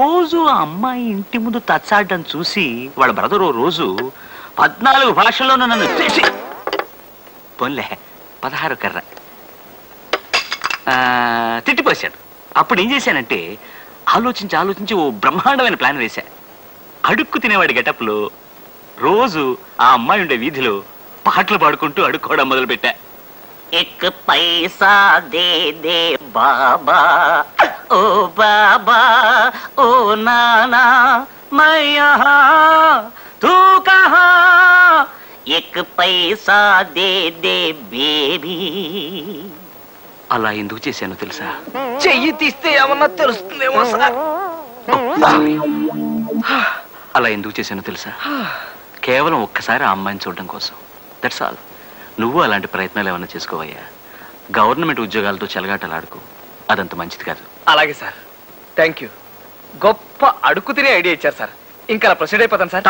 రోజు ఆ అమ్మాయి ఇంటి ముందు తచ్చాడడం చూసి వాళ్ళ బ్రదర్ రోజు 14 భాషల్లోనూ నన్ను చేసి పోన్లే 16 కర్ర తిట్టిపోశాడు. అప్పుడు ఏం చేశానంటే ఆలోచించి ఓ బ్రహ్మాండమైన ప్లాన్ వేశా. అడుక్కు తినేవాడి గెటప్లో రోజు ఆ అమ్మాయి ఉండే వీధిలో పాటలు పాడుకుంటూ అడుక్కోవడం మొదలుపెట్టా. ఎక్ పైసా దే దే బాబా ఓ బాబా ఓ నానా మై యహా తూ కహా ఎక్ పైసా దే దే బేబీ. అలా ఎందుకు చేశానో తెలుసా? చెయ్యి తీస్తే ఏమన్నా తెలుస్తుందేమో సార్. అలా ఎందుకు చేశానో తెలుసా? కేవలం ఒక్కసారి ఆ అమ్మాయిని చూడడం కోసం. That's all. నువ్వు అలాంటి ప్రయత్నాలు ఏమన్నా చేసుకోవయ్యా. గవర్నమెంట్ ఉద్యోగాలతో చెలగాటలాడుకో, అదంత మంచిది కాదు. అలాగే సార్, థ్యాంక్ యూ. గొప్ప అడుక్కు తినే ఐడియా ఇచ్చారు సార్. ఇంకా ప్రొసీడ్ అయిపోతాను సార్.